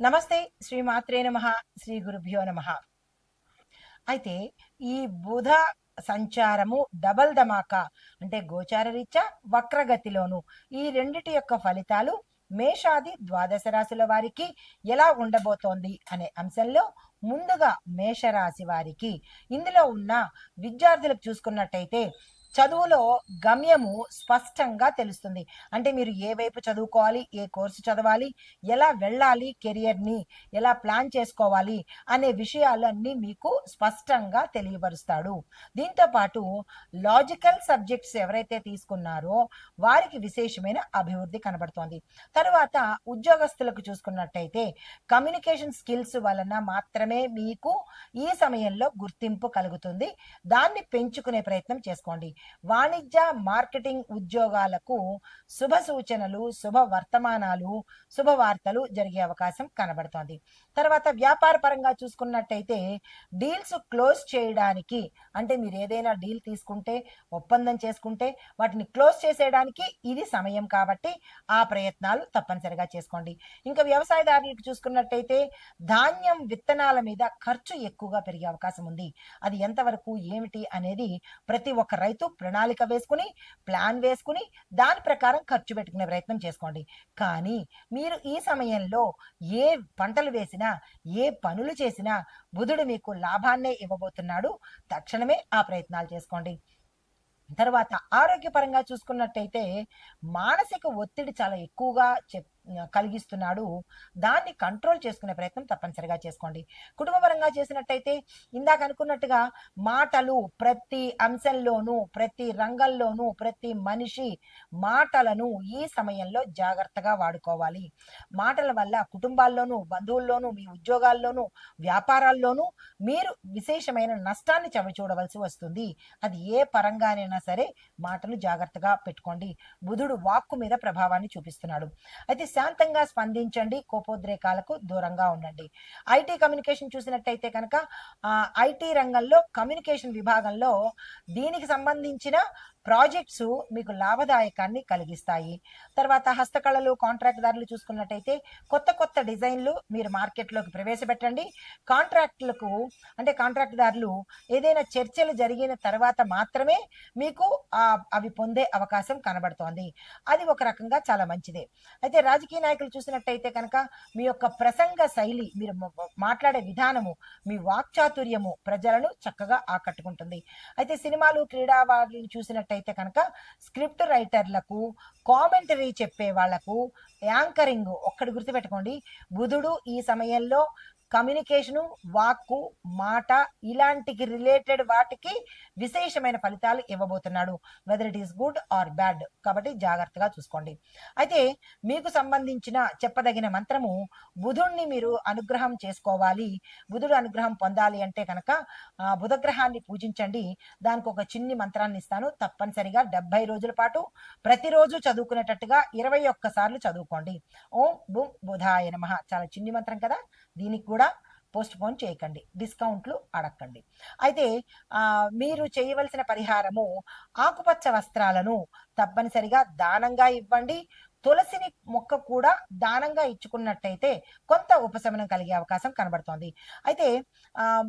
నమస్తే. శ్రీమాత్రే నమః. శ్రీ గురుభ్యో నమః. అయితే ఈ బుధ సంచారము డబల్ ధమాకా అంటే గోచార రీత్యా వక్రగతిలోను ఈ రెండిటి యొక్క ఫలితాలు మేషాది ద్వాదశ రాశుల వారికి ఎలా ఉండబోతోంది అనే అంశంలో ముందుగా మేషరాశి వారికి ఇందులో ఉన్న విద్యార్థులకు చూసుకున్నట్టయితే చదువులో గమ్యము స్పష్టంగా తెలుస్తుంది. అంటే మీరు ఏ వైపు చదువుకోవాలి, ఏ కోర్సు చదవాలి, ఎలా వెళ్ళాలి, కెరియర్ని ఎలా ప్లాన్ చేసుకోవాలి అనే విషయాలన్నీ మీకు స్పష్టంగా తెలియపరుస్తాడు. దీంతో పాటు లాజికల్ సబ్జెక్ట్స్ ఎవరైతే తీసుకున్నారో వారికి విశేషమైన అభివృద్ధి కనబడుతోంది. తరువాత ఉద్యోగస్తులకు చూసుకున్నట్టయితే కమ్యూనికేషన్ స్కిల్స్ వలన మాత్రమే మీకు ఈ సమయంలో గుర్తింపు కలుగుతుంది. దాన్ని పెంచుకునే ప్రయత్నం చేసుకోండి. వాణిజ్య మార్కెటింగ్ ఉద్యోగాలకు శుభ సూచనలు, శుభ వర్తమానాలు, శుభవార్తలు జరిగే అవకాశం కనబడుతోంది. తర్వాత వ్యాపార పరంగా చూసుకున్నట్టయితే డీల్స్ క్లోజ్ చేయడానికి, అంటే మీరు ఏదైనా డీల్ తీసుకుంటే, ఒప్పందం చేసుకుంటే వాటిని క్లోజ్ చేసేయడానికి ఇది సమయం కాబట్టి ఆ ప్రయత్నాలు తప్పనిసరిగా చేసుకోండి. ఇంకా వ్యవసాయదారులకు చూసుకున్నట్టయితే ధాన్యం విత్తనాల మీద ఖర్చు ఎక్కువగా పెరిగే అవకాశం ఉంది. అది ఎంతవరకు ఏమిటి అనేది ప్రతి ఒక్క రైతు ప్రణాళిక వేసుకుని, ప్లాన్ వేసుకుని దాని ప్రకారం ఖర్చు పెట్టుకునే ప్రయత్నం చేసుకోండి. కానీ మీరు ఈ సమయంలో ఏ పంటలు వేసినా, ఏ పనులు చేసినా బుధుడు మీకు లాభాన్నే ఇవ్వబోతున్నాడు. తక్షణమే ఆ ప్రయత్నాలు చేసుకోండి. తర్వాత ఆరోగ్యపరంగా చూసుకున్నట్టయితే మానసిక ఒత్తిడి చాలా ఎక్కువగా కలిగిస్తున్నాడు. దాన్ని కంట్రోల్ చేసుకునే ప్రయత్నం తప్పనిసరిగా చేసుకోండి. కుటుంబపరంగా చేసినట్టయితే ఇందాక అనుకున్నట్టుగా మాటలు ప్రతి అంశంలోనూ, ప్రతి రంగంలోనూ, ప్రతి మనిషి మాటలను ఈ సమయంలో జాగ్రత్తగా వాడుకోవాలి. మాటల వల్ల కుటుంబాల్లోనూ, బంధువుల్లోనూ, మీ ఉద్యోగాల్లోనూ, వ్యాపారాల్లోనూ మీరు విశేషమైన నష్టాన్ని చవిచూడవలసి వస్తుంది. అది ఏ పరంగానైనా సరే మాటలు జాగ్రత్తగా పెట్టుకోండి. బుధుడు వాక్కు మీద ప్రభావాన్ని చూపిస్తున్నాడు. అయితే శాంతంగా స్పందించండి, కోపోద్రేకాలకు దూరంగా ఉండండి. ఐటీ కమ్యూనికేషన్ చూసినట్టయితే కనుక ఐటీ రంగంలో కమ్యూనికేషన్ విభాగంలో దీనికి సంబంధించిన ప్రాజెక్ట్స్ మీకు లాభదాయకాన్ని కలిగిస్తాయి. తర్వాత హస్తకళలు, కాంట్రాక్ట్దారులు చూసుకున్నట్టయితే కొత్త కొత్త డిజైన్లు మీరు మార్కెట్లోకి ప్రవేశపెట్టండి. కాంట్రాక్టులకు అంటే కాంట్రాక్ట్దారులు ఏదైనా చర్చలు జరిగిన తర్వాత మాత్రమే మీకు అవి పొందే అవకాశం కనబడుతోంది. అది ఒక రకంగా చాలా మంచిదే. అయితే రాజకీయ నాయకులు చూసినట్టయితే కనుక మీ యొక్క ప్రసంగ శైలి, మీరు మాట్లాడే విధానము, మీ వాక్చాతుర్యము ప్రజలను చక్కగా ఆకట్టుకుంటుంది. అయితే సినిమాలు, క్రీడా వారిని చూసినట్టయితే కనుక స్క్రిప్ట్ రైటర్లకు, కామెంటరీ చెప్పే వాళ్లకు, యాంకరింగ్ ఒక్కటి గుర్తుపెట్టుకోండి, బుధుడు ఈ సమయంలో కమ్యూనికేషను, వాక్కు, మాట ఇలాంటి రిలేటెడ్ వాటికి విశేషమైన ఫలితాలు ఇవ్వబోతున్నాడు. Weather it is good or bad, కాబట్టి జాగ్రత్తగా చూసుకోండి. అయితే మీకు సంబంధించిన చెప్పదగిన మంత్రము, బుధుణ్ణి మీరు అనుగ్రహం చేసుకోవాలి, బుధుడు అనుగ్రహం పొందాలి అంటే కనుక బుధగ్రహాన్ని పూజించండి. దానికి ఒక చిన్ని మంత్రాన్ని ఇస్తాను. తప్పనిసరిగా 70 రోజుల పాటు ప్రతిరోజు చదువుకునేటట్టుగా 21 సార్లు చదువుకోండి. ఓం బుం బుధాయ నమః. చాలా చిన్ని మంత్రం కదా, దీనికి కూడా పోస్ట్ పోన్ చేయకండి, డిస్కౌంట్లు అడగండి. అయితే మీరు చేయవలసిన పరిహారము, ఆకుపచ్చ వస్త్రాలను తప్పనిసరిగా దానంగా ఇవ్వండి. తులసిని మొక్క కూడా దానంగా ఇచ్చుకున్నట్టయితే కొంత ఉపశమనం కలిగే అవకాశం కనబడుతోంది. అయితే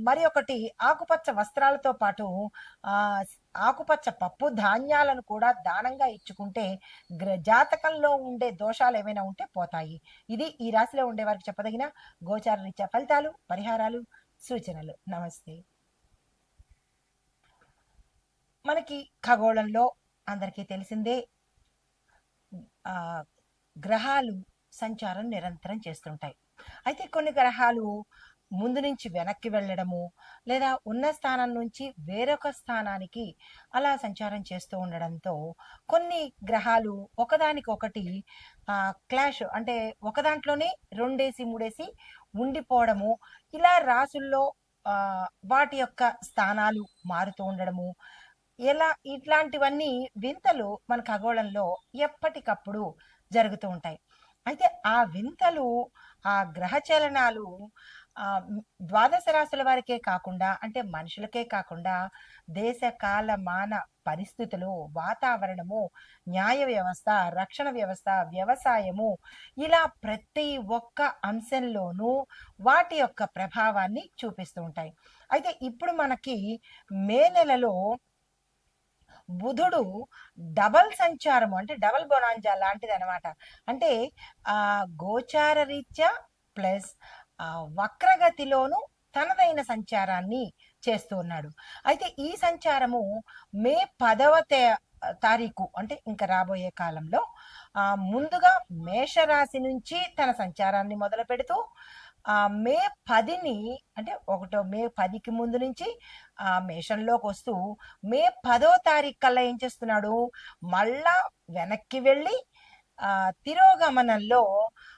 మరి ఒకటి, ఆకుపచ్చ వస్త్రాలతో పాటు ఆకుపచ్చ పప్పు ధాన్యాలను కూడా దానంగా ఇచ్చుకుంటే జాతకంలో ఉండే దోషాలు ఏమైనా ఉంటే పోతాయి. ఇది ఈ రాశిలో ఉండే వారికి చెప్పదగిన గోచార రీత్యా ఫలితాలు, పరిహారాలు, సూచనలు. నమస్తే. మనకి ఖగోళంలో అందరికీ తెలిసిందే గ్రహాలు సంచారం నిరంతరం చేస్తుంటాయి. అయితే కొన్ని గ్రహాలు ముందు నుంచి వెనక్కి వెళ్ళడము, లేదా ఉన్న స్థానం నుంచి వేరొక స్థానానికి అలా సంచారం చేస్తూ ఉండడంతో కొన్ని గ్రహాలు ఒకదానికొకటి క్లాష్, అంటే ఒకదాంట్లోనే 2 3 ఉండిపోవడము, ఇలా రాసుల్లో వాటి యొక్క స్థానాలు మారుతూ ఉండడము, ఇట్లాంటివన్నీ వింతలు మన ఖగోళంలో ఎప్పటికప్పుడు జరుగుతూ ఉంటాయి. అయితే ఆ వింతలు, ఆ గ్రహ చలనాలు ద్వాదశ రాశుల వారికే కాకుండా, అంటే మనుషులకే కాకుండా, దేశ కాల మాన పరిస్థితులు, వాతావరణము, న్యాయ వ్యవస్థ, రక్షణ వ్యవస్థ, వ్యవసాయము, ఇలా ప్రతి ఒక్క అంశంలోనూ వాటి యొక్క ప్రభావాన్ని చూపిస్తూ ఉంటాయి. అయితే ఇప్పుడు మనకి మే నెలలో బుధుడు డబల్ సంచారము, అంటే డబల్ బొనాంజా లాంటిది అనమాట. అంటే గోచార రీత్యా ప్లస్ వక్రగతిలోను తనదైన సంచారాన్ని చేస్తూ ఉన్నాడు. అయితే ఈ సంచారము మే 10వ తారీఖు, అంటే ఇంకా రాబోయే కాలంలో ముందుగా మేషరాశి నుంచి తన సంచారాన్ని మొదలు పెడుతూ మే 10ని, అంటే మే 10కి ముందు నుంచి మేషంలోకి వస్తూ మే 10వ తారీఖు కల్లా ఏం చేస్తున్నాడు, మళ్ళా వెనక్కి వెళ్ళి తిరోగమనంలో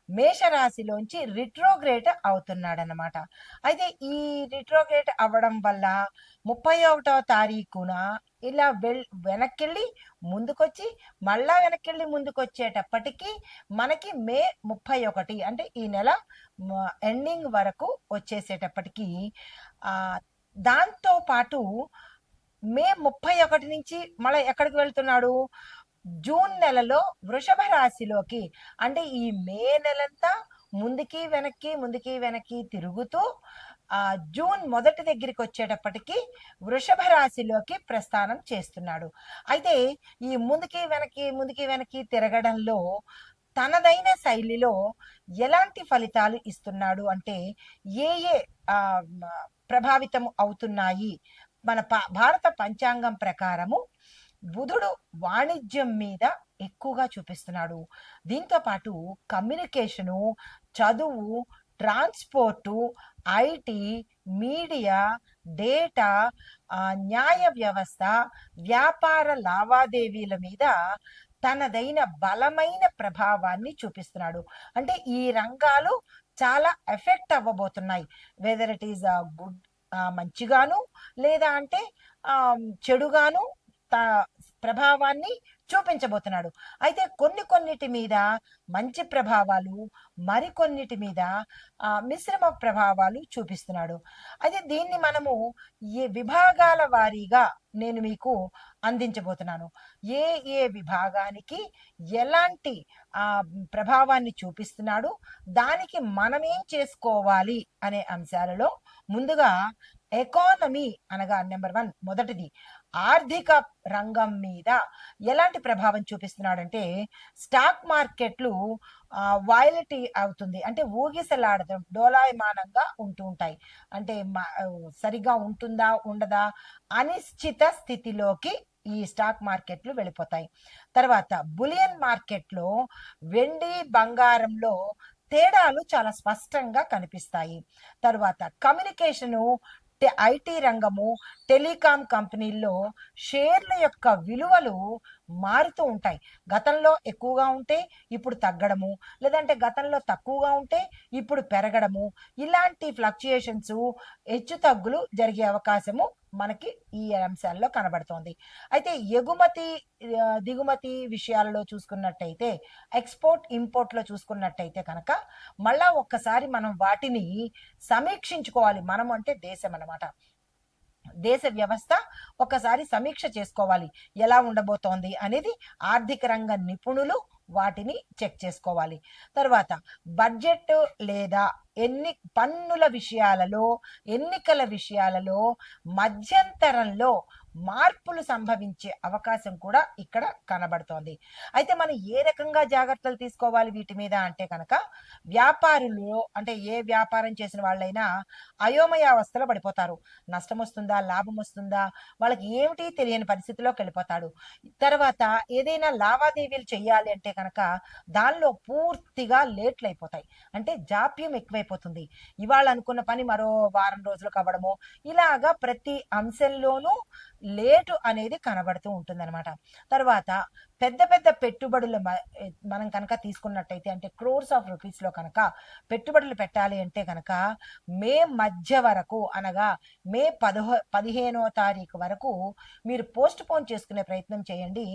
మేషరాశిలోంచి రిట్రోగ్రేట్ అవుతున్నాడనమాట. అయితే ఈ రిట్రోగ్రేట్ అవ్వడం వల్ల 31వ తారీఖున ఇలా వెనక్కెళ్ళి ముందుకొచ్చి మళ్ళా వెనక్కెళ్ళి ముందుకొచ్చేటప్పటికి మనకి మే 31, అంటే ఈ నెల ఎండింగ్ వరకు వచ్చేసేటప్పటికి దాంతో పాటు మే 31 నుంచి మళ్ళీ ఎక్కడికి వెళ్తున్నాడు, జూన్ నెలలో వృషభ రాశిలోకి, అంటే ఈ మే నెలంతా ముందుకి వెనక్కి తిరుగుతూ జూన్ మొదటి దగ్గరికి వచ్చేటప్పటికి వృషభ రాశిలోకి ప్రస్థానం చేస్తున్నాడు. అయితే ఈ ముందుకి వెనక్కి తిరగడంలో తనదైన శైలిలో ఎలాంటి ఫలితాలు ఇస్తున్నాడు అంటే, ఏ ప్రభావితం అవుతున్నాయి, మన భారత పంచాంగం ప్రకారము బుధుడు వాణిజ్యం మీద ఎక్కువగా చూపిస్తున్నాడు. దీంతో పాటు కమ్యూనికేషను, చదువు, ట్రాన్స్పోర్టు, ఐటీ, మీడియా, డేటా, న్యాయ వ్యవస్థ, వ్యాపార లావాదేవీల మీద తనదైన బలమైన ప్రభావాన్ని చూపిస్తున్నాడు. అంటే ఈ రంగాలు చాలా ఎఫెక్ట్ అవ్వబోతున్నాయి. వెదర్ ఇట్ ఈస్ గుడ్, మంచిగాను, లేదా అంటే చెడుగాను ప్రభావాన్ని చూపించబోతున్నాడు. అయితే కొన్నిటి మీద మంచి ప్రభావాలు, మరికొన్నిటి మీద మిశ్రమ ప్రభావాలు చూపిస్తున్నాడు. అయితే దీన్ని మనము ఏ విభాగాల వారీగా నేను మీకు అందించబోతున్నాను. ఏ విభాగానికి ఎలాంటి ప్రభావాన్ని చూపిస్తున్నాడు, దానికి మనమేం చేసుకోవాలి అనే అంశాలలో ముందుగా ఎకానమీ అనగా నెంబర్ 1, మొదటిది ఆర్థిక రంగం మీద ఎలాంటి ప్రభావం చూపిస్తున్నాడంటే, స్టాక్ మార్కెట్లు వాయిలటీ అవుతుంది, అంటే ఊగిసలాడటం, డోలాయమానంగా ఉంటూ ఉంటాయి. అంటే సరిగా ఉంటుందా ఉండదా అనిశ్చిత స్థితిలోకి ఈ స్టాక్ మార్కెట్లు వెళ్ళిపోతాయి. తర్వాత బులియన్ మార్కెట్లో వెండి బంగారంలో తేడాలు చాలా స్పష్టంగా కనిపిస్తాయి. తర్వాత కమ్యూనికేషను, ఐటీ రంగము, టెలికాం కంపెనీల్లో షేర్ల యొక్క విలువలు మారుతూ ఉంటాయి. గతంలో ఎక్కువగా ఉంటే ఇప్పుడు తగ్గడము, లేదంటే గతంలో తక్కువగా ఉంటే ఇప్పుడు పెరగడము, ఇలాంటి ఫ్లక్చుయేషన్స్, హెచ్చు తగ్గులు జరిగే అవకాశము మనకి ఈ అంశాల్లో కనబడుతోంది. అయితే ఎగుమతి దిగుమతి విషయాలలో చూసుకున్నట్టయితే, ఎక్స్పోర్ట్ ఇంపోర్ట్లో చూసుకున్నట్టయితే కనుక మళ్ళా ఒక్కసారి మనం వాటిని సమీక్షించుకోవాలి. మనం అంటే దేశం అన్నమాట. దేశ వ్యవస్థ ఒకసారి సమీక్ష చేసుకోవాలి, ఎలా ఉండబోతోంది అనేది ఆర్థిక రంగ నిపుణులు వాటిని చెక్ చేసుకోవాలి. తర్వాత బడ్జెట్ లేదా పన్నుల విషయాలలో, ఎన్నికల విషయాలలో మధ్యంతరంలో మార్పులు సంభవించే అవకాశం కూడా ఇక్కడ కనబడుతోంది. అయితే మనం ఏ రకంగా జాగ్రత్తలు తీసుకోవాలి వీటి మీద అంటే కనుక, వ్యాపారులు, అంటే ఏ వ్యాపారం చేసిన వాళ్ళైనా అయోమయావస్థలో పడిపోతారు. నష్టం వస్తుందా, లాభం వస్తుందా, వాళ్ళకి ఏమిటి తెలియని పరిస్థితిలోకి వెళ్ళిపోతాడు. తర్వాత ఏదైనా లావాదేవీలు చెయ్యాలి అంటే కనుక దానిలో పూర్తిగా లేట్లు అయిపోతాయి, అంటే జాప్యం ఎక్కువైపోతుంది. ఇవాళ అనుకున్న పని మరో వారం రోజులకు అవ్వడము, ఇలాగా ప్రతి అంశంలోనూ లేటు అనేది కనబడుతూ ఉంటుందన్నమాట. తర్వాత పెద్ద పెద్ద పెట్టుబడులు మనం కనుక తీసుకున్నట్టయితే, అంటే క్రోర్స్ ఆఫ్ రూపీస్లో కనుక పెట్టుబడులు పెట్టాలి అంటే కనుక మే మధ్య వరకు, అనగా మే 15వ తారీఖు వరకు మీరు పోస్ట్ పోన్ చేసుకునే ప్రయత్నం చేయండి.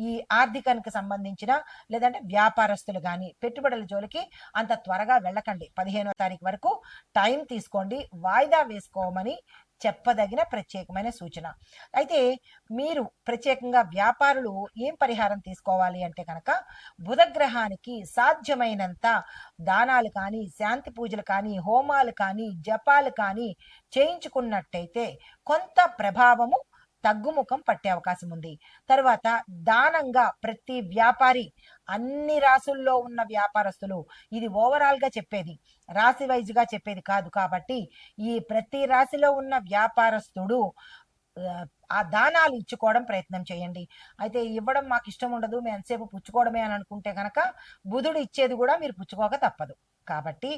ఈ ఆర్థికానికి సంబంధించిన, లేదంటే వ్యాపారస్తులు కానీ పెట్టుబడుల జోలికి అంత త్వరగా వెళ్ళకండి. 15వ తారీఖు వరకు టైం తీసుకోండి, వాయిదా వేసుకోమని చెప్పదగిన ప్రత్యేకమైన సూచన. అయితే మీరు ప్రత్యేకంగా వ్యాపారులు ఏం పరిహారం తీసుకోవాలి అంటే కనుక, బుధగ్రహానికి సాధ్యమైనంత దానాలు కానీ, శాంతి పూజలు కానీ, హోమాలు కానీ, జపాలు కానీ చేయించుకున్నట్టయితే కొంత ప్రభావము తగ్గుముఖం పట్టే అవకాశం ఉంది. తర్వాత దానంగా ప్రతి వ్యాపారి, అన్ని రాసుల్లో ఉన్న వ్యాపారస్తులు, ఇది ఓవరాల్ గా చెప్పేది, రాశి వైజ్ గా చెప్పేది కాదు, కాబట్టి ఈ ప్రతి రాశిలో ఉన్న వ్యాపారస్తుడు ఆ దానాలు ఇచ్చుకోవడం ప్రయత్నం చేయండి. అయితే ఇవ్వడం మాకు ఇష్టం ఉండదు, మేము ఎంతసేపు పుచ్చుకోవడమే అని అనుకుంటే కనుక బుధుడు ఇచ్చేది కూడా మీరు పుచ్చుకోక తప్పదు. కాబట్టి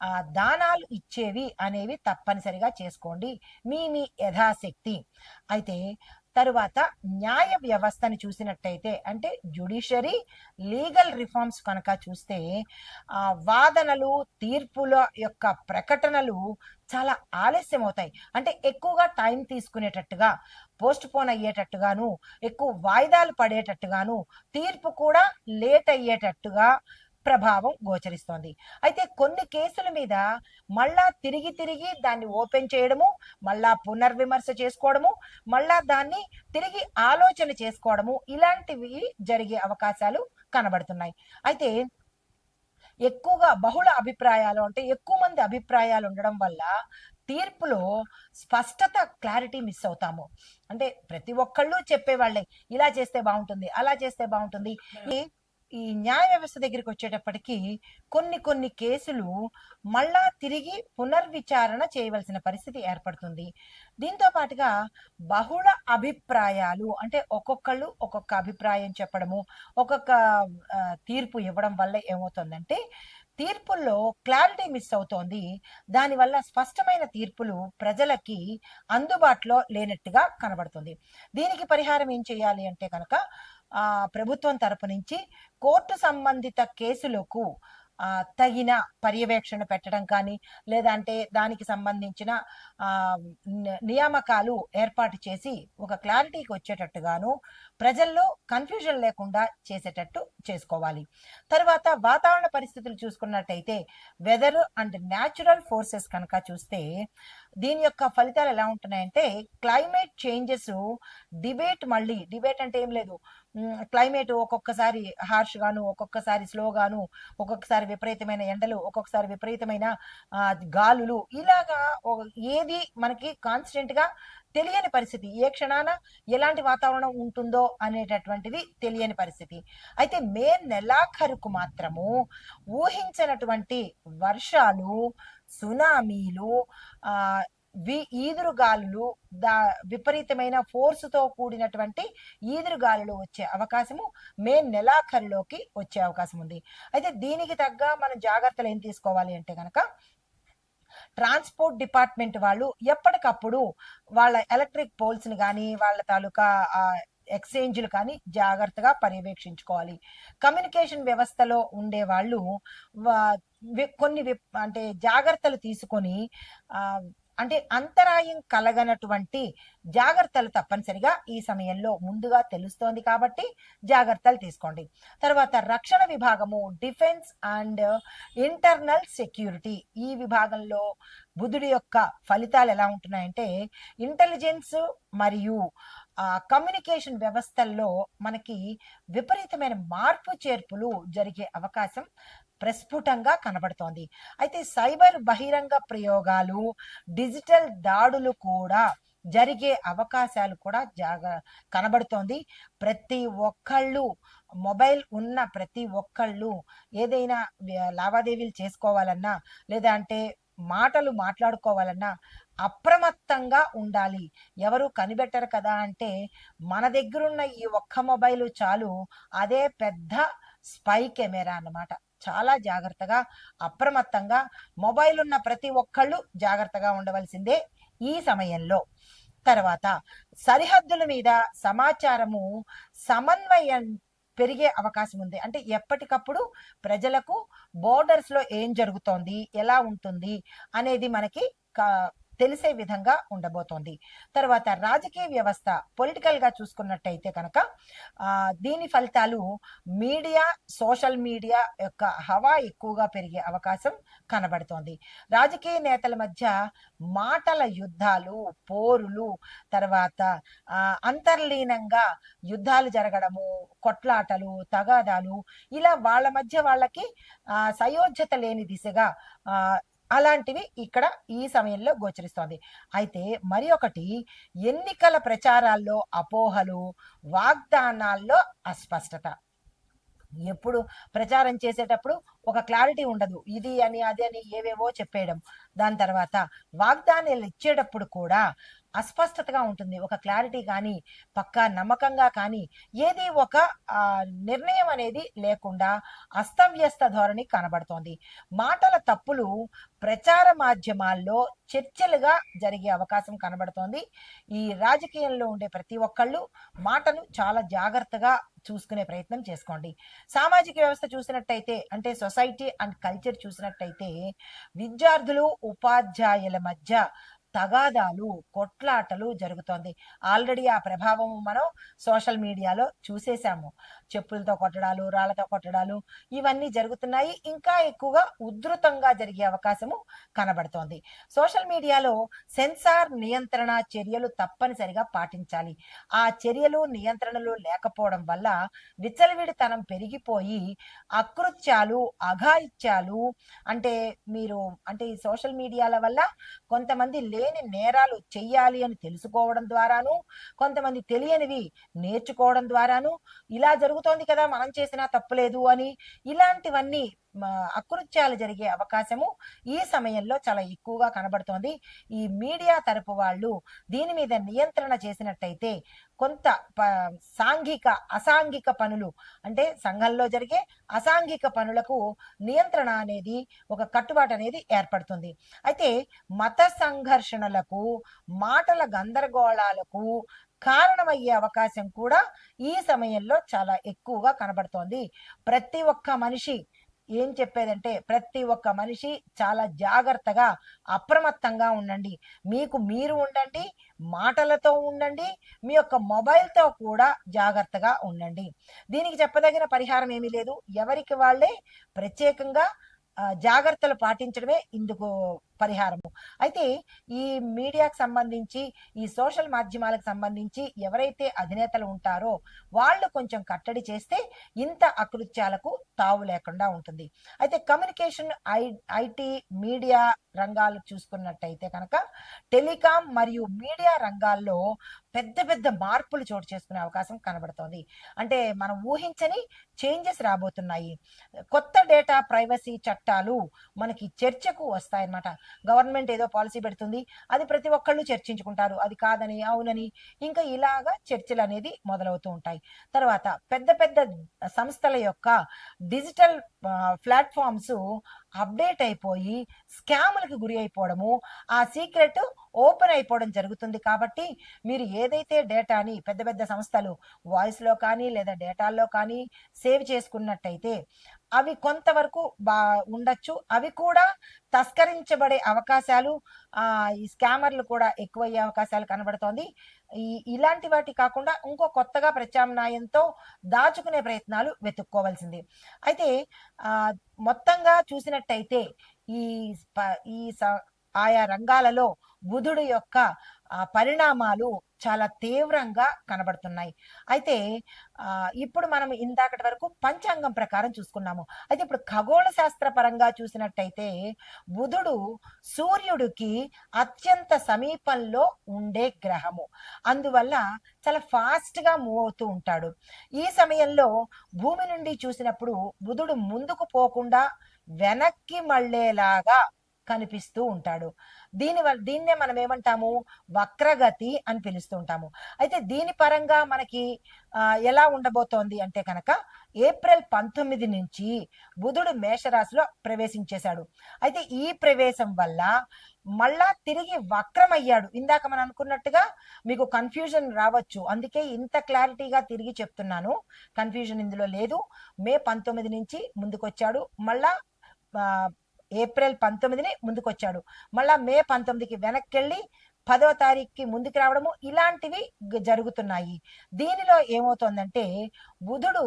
ఆ దానాలు ఇచ్చేవి అనేవి తప్పనిసరిగా చేసుకోండి, మీ మీ యథాశక్తి. అయితే తరువాత న్యాయ వ్యవస్థని చూసినట్టయితే, అంటే జ్యుడిషరీ లీగల్ రిఫార్మ్స్ కనుక చూస్తే, వాదనలు, తీర్పుల యొక్క ప్రకటనలు చాలా ఆలస్యం అవుతాయి. అంటే ఎక్కువగా టైం తీసుకునేటట్టుగా, పోస్ట్ పోన్ అయ్యేటట్టుగాను, ఎక్కువ వాయిదాలు పడేటట్టుగాను, తీర్పు కూడా లేట్ అయ్యేటట్టుగా ప్రభావం గోచరిస్తోంది. అయితే కొన్ని కేసుల మీద మళ్ళా తిరిగి తిరిగి దాన్ని ఓపెన్ చేయడము, మళ్ళా పునర్విమర్శ చేసుకోవడము, మళ్ళా దాన్ని తిరిగి ఆలోచన చేసుకోవడము, ఇలాంటివి జరిగే అవకాశాలు కనబడుతున్నాయి. అయితే ఎక్కువగా బహుళ అభిప్రాయాలు, అంటే ఎక్కువ మంది అభిప్రాయాలు ఉండడం వల్ల తీర్పులో స్పష్టత, క్లారిటీ మిస్ అవుతాము. అంటే ప్రతి ఒక్కళ్ళు చెప్పేవాళ్ళే, ఇలా చేస్తే బాగుంటుంది, అలా చేస్తే బాగుంటుంది. ఈ న్యాయ వ్యవస్థ దగ్గరికి వచ్చేటప్పటికి కొన్ని కేసులు మళ్ళా తిరిగి పునర్విచారణ చేయవలసిన పరిస్థితి ఏర్పడుతుంది. దీంతో పాటుగా బహుళ అభిప్రాయాలు, అంటే ఒక్కొక్కళ్ళు ఒక్కొక్క అభిప్రాయం చెప్పడము, ఒక్కొక్క తీర్పు ఇవ్వడం వల్ల ఏమవుతుందంటే తీర్పుల్లో క్లారిటీ మిస్ అవుతోంది. దానివల్ల స్పష్టమైన తీర్పులు ప్రజలకి అందుబాటులో లేనట్టుగా కనబడుతుంది. దీనికి పరిహారం ఏం చేయాలి అంటే కనుక, ప్రభుత్వం తరపు నుంచి కోర్టు సంబంధిత కేసులకు తగిన పర్యవేక్షణ పెట్టడం కానీ, లేదంటే దానికి సంబంధించిన నియామకాలు ఏర్పాటు చేసి ఒక క్లారిటీకి వచ్చేటట్టుగాను, ప్రజల్లో కన్ఫ్యూజన్ లేకుండా చేసేటట్టు చేసుకోవాలి. తర్వాత వాతావరణ పరిస్థితులు చూసుకున్నట్టయితే, వెదర్ అండ్ న్యాచురల్ ఫోర్సెస్ కనుక చూస్తే దీని యొక్క ఫలితాలు ఎలా ఉంటున్నాయంటే, క్లైమేట్ చేంజెస్, డిబేట్ అంటే ఏం లేదు, క్లైమేట్ ఒక్కొక్కసారి హార్ష్ గాను, ఒక్కొక్కసారి స్లో గాను, ఒక్కొక్కసారి విపరీతమైన ఎండలు, ఒక్కొక్కసారి విపరీతమైన గాలులు, ఇలాగా ఏది మనకి కాన్స్టెంట్ గా తెలియని పరిస్థితి, ఏ క్షణాన ఎలాంటి వాతావరణం ఉంటుందో అనేటటువంటిది తెలియని పరిస్థితి. అయితే మే నెలాఖరుకు మాత్రము ఊహించినటువంటి వర్షాలు, సునామీలు, ఈదురుగాలులు, విపరీతమైన ఫోర్సుతో కూడినటువంటి ఈదురుగాలులు వచ్చే అవకాశము మే నెలాఖరులోకి వచ్చే అవకాశం ఉంది. అయితే దీనికి తగ్గ మనం జాగ్రత్తలు ఏం తీసుకోవాలి అంటే కనుక, ట్రాన్స్పోర్ట్ డిపార్ట్మెంట్ వాళ్ళు ఎప్పటికప్పుడు వాళ్ళ ఎలక్ట్రిక్ పోల్స్ని కానీ, వాళ్ళ తాలూకా ఎక్స్చేంజ్లు కానీ జాగ్రత్తగా పర్యవేక్షించుకోవాలి. కమ్యూనికేషన్ వ్యవస్థలో ఉండే వాళ్ళు కొన్ని అంటే జాగ్రత్తలు తీసుకొని, అంటే అంతరాయం కలగనటువంటి జాగ్రత్తలు తప్పనిసరిగా ఈ సమయంలో ముందుగా తెలుస్తోంది కాబట్టి జాగ్రత్తలు తీసుకోండి. తర్వాత రక్షణ విభాగము, డిఫెన్స్ అండ్ ఇంటర్నల్ సెక్యూరిటీ, ఈ విభాగంలో బుధుడి యొక్క ఫలితాలు ఎలా ఉంటున్నాయంటే, ఇంటెలిజెన్స్ మరియు కమ్యూనికేషన్ వ్యవస్థల్లో మనకి విపరీతమైన మార్పు చేర్పులు జరిగే అవకాశం ప్రస్ఫుటంగా కనబడుతోంది. అయితే సైబర్ బహిరంగ ప్రయోగాలు, డిజిటల్ దాడులు కూడా జరిగే అవకాశాలు కూడా కనబడుతోంది. ప్రతి ఒక్కళ్ళు, మొబైల్ ఉన్న ప్రతి ఒక్కళ్ళు ఏదైనా లావాదేవీలు చేసుకోవాలన్నా, లేదా అంటే మాటలు మాట్లాడుకోవాలన్నా అప్రమత్తంగా ఉండాలి. ఎవరు కనిపెట్టరు కదా అంటే, మన దగ్గరున్న ఈ ఒక్క మొబైల్ చాలు, అదే పెద్ద స్పై కెమెరా అన్నమాట. చాలా జాగ్రత్తగా, అప్రమత్తంగా మొబైల్ ఉన్న ప్రతి ఒక్కళ్ళు జాగ్రత్తగా ఉండవలసిందే ఈ సమయంలో. తర్వాత సరిహద్దుల మీద సమాచారము సమన్వయం పెరిగే అవకాశం ఉంది. అంటే ఎప్పటికప్పుడు ప్రజలకు బోర్డర్స్ లో ఏం జరుగుతోంది, ఎలా ఉంటుంది అనేది మనకి తెలిసే విధంగా ఉండబోతోంది. తర్వాత రాజకీయ వ్యవస్థ పొలిటికల్గా చూసుకున్నట్టయితే కనుక దీని ఫలితాలు మీడియా, సోషల్ మీడియా యొక్క హవా ఎక్కువగా పెరిగే అవకాశం కనబడుతోంది. రాజకీయ నేతల మధ్య మాటల యుద్ధాలు, పోరులు, తర్వాత అంతర్లీనంగా యుద్ధాలు జరగడము, కొట్లాటలు, తగాదాలు, ఇలా వాళ్ళ మధ్య వాళ్ళకి సయోధ్యత లేని దిశగా అలాంటివి ఇక్కడ ఈ సమయంలో గోచరిస్తోంది. అయితే మరి ఒకటి, ఎన్నికల ప్రచారాల్లో అపోహలు, వాగ్దానాల్లో అస్పష్టత. ఎప్పుడు ప్రచారం చేసేటప్పుడు ఒక క్లారిటీ ఉండదు, ఇది అని అది అని ఏవేవో చెప్పేయడం. దాని తర్వాత వాగ్దానాలు ఇచ్చేటప్పుడు కూడా అస్పష్టతగా ఉంటుంది. ఒక క్లారిటీ కానీ, పక్కా నమ్మకంగా కానీ, ఏది ఒక నిర్ణయం అనేది లేకుండా అస్తవ్యస్త ధోరణి కనబడుతోంది. మాటల తప్పులు ప్రచార మాధ్యమాల్లో చర్చలుగా జరిగే అవకాశం కనబడుతోంది. ఈ రాజకీయంలో ఉండే ప్రతి ఒక్కళ్ళు మాటను చాలా జాగ్రత్తగా చూసుకునే ప్రయత్నం చేసుకోండి. సామాజిక వ్యవస్థ చూసినట్టయితే, అంటే సొసైటీ అండ్ కల్చర్ చూసినట్టయితే, విద్యార్థులు, ఉపాధ్యాయుల మధ్య తగాదాలు, కొట్లాటలు జరుగుతోంది. ఆల్రెడీ ఆ ప్రభావం మనం సోషల్ మీడియాలో చూసేశాము. చెప్పులతో కొట్టడాలు, రాళ్లతో కొట్టడాలు, ఇవన్నీ జరుగుతున్నాయి. ఇంకా ఎక్కువగా ఉధృతంగా జరిగే అవకాశము కనబడుతోంది. సోషల్ మీడియాలో సెన్సార్ నియంత్రణ చర్యలు తప్పనిసరిగా పాటించాలి. ఆ చర్యలు, నియంత్రణలు లేకపోవడం వల్ల విచ్చలవిడితనం పెరిగిపోయి అకృత్యాలు, అఘాయిత్యాలు, అంటే ఈ సోషల్ మీడియాల వల్ల కొంతమంది లేని నేరాలు చెయ్యాలి అని తెలుసుకోవడం ద్వారాను, కొంతమంది తెలియనివి నేర్చుకోవడం ద్వారాను, ఇలా జరుగుతోంది కదా, మనం చేసినా తప్పులేదు అని, ఇలాంటివన్నీ అకృత్యాలు జరిగే అవకాశము ఈ సమయంలో చాలా ఎక్కువగా కనబడుతోంది. ఈ మీడియా తరపు వాళ్ళు దీని మీద నియంత్రణ చేసినట్టయితే కొంత సాంఘిక, అసాంఘిక పనులు, అంటే సంఘంలో జరిగే అసాంఘిక పనులకు నియంత్రణ అనేది, ఒక కట్టుబాటు అనేది ఏర్పడుతుంది. అయితే మత సంఘర్షణలకు, మాటల గందరగోళాలకు కారణమయ్యే అవకాశం కూడా ఈ సమయంలో చాలా ఎక్కువగా కనబడుతోంది. ప్రతి ఒక్క మనిషి ఏం చెప్పేదంటే, ప్రతి ఒక్క మనిషి చాలా జాగ్రత్తగా, అప్రమత్తంగా ఉండండి. మీకు మీరు ఉండండి, మాటలతో ఉండండి, మీ యొక్క మొబైల్తో కూడా జాగ్రత్తగా ఉండండి. దీనికి చెప్పదగిన పరిహారం ఏమీ లేదు. ఎవరికి వాళ్ళే ప్రత్యేకంగా జాగ్రత్తలు పాటించడమే ఇందుకు పరిహారము. అయితే ఈ మీడియాకు సంబంధించి, ఈ సోషల్ మాధ్యమాలకు సంబంధించి ఎవరైతే అధినేతలు ఉంటారో వాళ్ళు కొంచెం కట్టడి చేస్తే ఇంత అకృత్యాలకు తావు లేకుండా ఉంటుంది. అయితే కమ్యూనికేషన్, ఐటీ, మీడియా రంగాలు చూసుకున్నట్టయితే కనుక టెలికాం మరియు మీడియా రంగాల్లో పెద్ద పెద్ద మార్పులు చోటు చేసుకునే అవకాశం కనబడుతోంది. అంటే మనం ఊహించని చేంజెస్ రాబోతున్నాయి. కొత్త డేటా ప్రైవసీ చట్టాలు మనకి చర్చకు వస్తాయన్నమాట. గవర్నమెంట్ ఏదో పాలసీ పెడుతుంది, అది ప్రతి ఒక్కళ్ళు చర్చించుకుంటారు, అది కాదని, అవునని, ఇంకా ఇలాగా చర్చలు అనేది మొదలవుతూ ఉంటాయి. తర్వాత పెద్ద పెద్ద సంస్థల యొక్క డిజిటల్ ప్లాట్ఫామ్స్ అప్డేట్ అయిపోయి స్కాములకు గురి అయిపోవడము, ఆ సీక్రెట్ ఓపెన్ అయిపోవడం జరుగుతుంది. కాబట్టి మీరు ఏదైతే డేటాని పెద్ద పెద్ద సంస్థలు వాయిస్లో కానీ లేదా డేటాల్లో కానీ సేవ్ చేసుకున్నట్టయితే అవి కొంతవరకు ఉండొచ్చు. అవి కూడా తస్కరించబడే అవకాశాలు, ఈ స్కామర్లు కూడా ఎక్కువయ్యే అవకాశాలు కనబడుతోంది. ఇలాంటి వాటి కాకుండా ఇంకో కొత్తగా ప్రత్యామ్నాయంతో దాచుకునే ప్రయత్నాలు వెతుక్కోవాల్సింది. అయితే మొత్తంగా చూసినట్టయితే ఈ ఈ ఆయా రంగాలలో బుధుడు యొక్క పరిణామాలు చాలా తీవ్రంగా కనబడుతున్నాయి. అయితే ఇప్పుడు మనం ఇందాకటి వరకు పంచాంగం ప్రకారం చూసుకున్నాము. అయితే ఇప్పుడు ఖగోళ శాస్త్ర పరంగా చూసినట్టయితే బుధుడు సూర్యుడికి అత్యంత సమీపంలో ఉండే గ్రహము. అందువల్ల చాలా ఫాస్ట్గా మూవ్ అవుతూ ఉంటాడు. ఈ సమయంలో భూమి నుండి చూసినప్పుడు బుధుడు ముందుకు పోకుండా వెనక్కి మళ్ళేలాగా కనిపిస్తూ ఉంటాడు. దీన్నే మనం ఏమంటాము, వక్రగతి అని పిలుస్తూ ఉంటాము. అయితే దీని పరంగా మనకి ఎలా ఉండబోతోంది అంటే కనుక ఏప్రిల్ 19 నుంచి బుధుడు మేషరాశిలో ప్రవేశించేశాడు. అయితే ఈ ప్రవేశం వల్ల మళ్ళా తిరిగి వక్రమయ్యాడు. ఇందాక మనం అనుకున్నట్టుగా మీకు కన్ఫ్యూజన్ రావచ్చు, అందుకే ఇంత క్లారిటీగా తిరిగి చెప్తున్నాను. కన్ఫ్యూజన్ ఇందులో లేదు. మే 19 నుంచి ముందుకొచ్చాడు. మళ్ళా ఏప్రిల్ 19ని ముందుకొచ్చాడు, మళ్ళా మే 19కి వెనక్కి వెళ్ళి 10వ తారీఖుకి ముందుకు రావడము, ఇలాంటివి జరుగుతున్నాయి. దీనిలో ఏమవుతోందంటే బుధుడు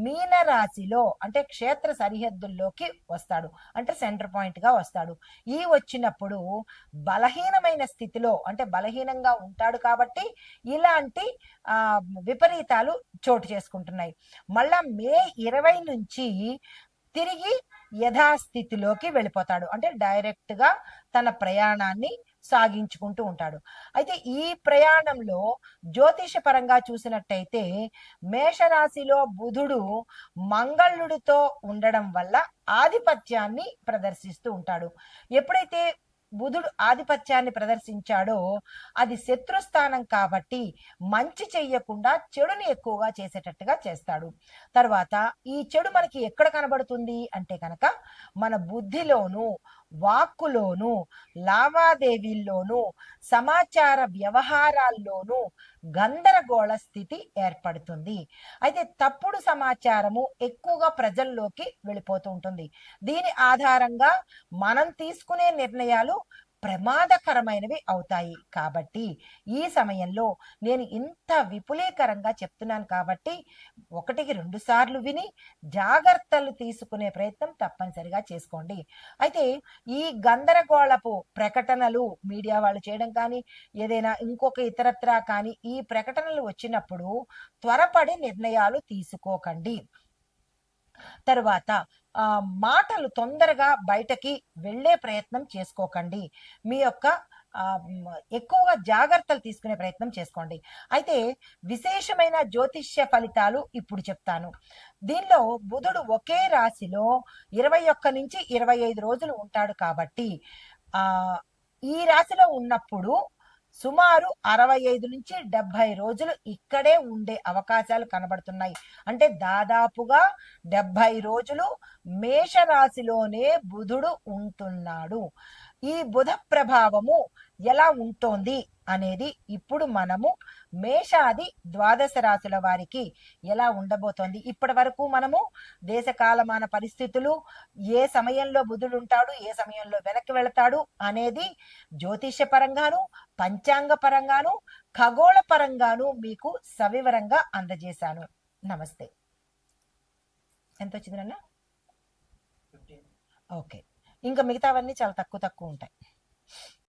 మీన రాశిలో అంటే క్షేత్ర సరిహద్దుల్లోకి వస్తాడు, అంటే సెంటర్ పాయింట్ గా వస్తాడు. ఈ వచ్చినప్పుడు బలహీనమైన స్థితిలో అంటే బలహీనంగా ఉంటాడు కాబట్టి ఇలాంటి విపరీతాలు చోటు చేసుకుంటున్నాయి. మళ్ళా మే 20 నుంచి తిరిగి యథాస్థితిలోకి వెళ్ళిపోతాడు, అంటే డైరెక్ట్ గా తన ప్రయాణాన్ని సాగించుకుంటూ ఉంటాడు. అయితే ఈ ప్రయాణంలో జ్యోతిష పరంగా చూసినట్టయితే మేషరాశిలో బుధుడు మంగళుడితో ఉండడం వల్ల ఆధిపత్యాన్ని ప్రదర్శిస్తూ ఉంటాడు. ఎప్పుడైతే బుధుడు ఆధిపత్యాన్ని ప్రదర్శించాడో అది శత్రుస్థానం కాబట్టి మంచి చెయ్యకుండా చెడుని ఎక్కువగా చేసేటట్టుగా చేస్తాడు. తర్వాత ఈ చెడు మనకి ఎక్కడ కనబడుతుంది అంటే కనుక మన బుద్ధిలోను, వాక్కులోను, లావాదేవీల్లోనూ, సమాచార వ్యవహారాల్లోనూ గందరగోళ స్థితి ఏర్పడుతుంది. అయితే తప్పుడు సమాచారము ఎక్కువగా ప్రజల్లోకి వెళ్ళిపోతూ ఉంటుంది. దీని ఆధారంగా మనం తీసుకునే నిర్ణయాలు ప్రమాదకరమైనవి అవుతాయి. కాబట్టి ఈ సమయంలో నేను ఇంత విపులీకరంగా చెప్తున్నాను కాబట్టి 1-2 సార్లు విని జాగ్రత్తలు తీసుకునే ప్రయత్నం తప్పనిసరిగా చేసుకోండి. అయితే ఈ గందరగోళపు ప్రకటనలు మీడియా వాళ్ళు చేయడం కానీ ఏదైనా ఇంకొక ఇతరత్రా కానీ ఈ ప్రకటనలు వచ్చినప్పుడు త్వరపడి నిర్ణయాలు తీసుకోకండి. తరువాత మాటలు తొందరగా బయటకి వెళ్ళే ప్రయత్నం చేసుకోకండి. మీ యొక్క ఎక్కువగా జాగ్రత్తలు తీసుకునే ప్రయత్నం చేసుకోండి. అయితే విశేషమైన జ్యోతిష్య ఫలితాలు ఇప్పుడు చెప్తాను. దీనిలో బుధుడు ఒకే రాశిలో 21 నుంచి 25 రోజులు ఉంటాడు కాబట్టి ఈ రాశిలో ఉన్నప్పుడు సుమారు 65 నుంచి 70 రోజులు ఇక్కడే ఉండే అవకాశాలు కనబడుతున్నాయి. అంటే దాదాపుగా 70 రోజులు మేషరాశిలోనే బుధుడు ఉంటున్నాడు. ఈ బుధ ప్రభావము ఎలా ఉంటోంది అనేది ఇప్పుడు మనము మేషాది ద్వాదశ రాశుల వారికి ఎలా ఉండబోతోంది. ఇప్పటి వరకు మనము దేశకాలమాన పరిస్థితులు, ఏ సమయంలో బుధుడు ఉంటాడు, ఏ సమయంలో వెనక్కి వెళతాడు అనేది జ్యోతిష్య పరంగాను, పంచాంగ పరంగాను, ఖగోళ పరంగాను మీకు సవివరంగా అందజేశాను. నమస్తే. ఎంత వచ్చిందన్నా? ఓకే. ఇంకా మిగతావన్నీ చాలా తక్కువ ఉంటాయి.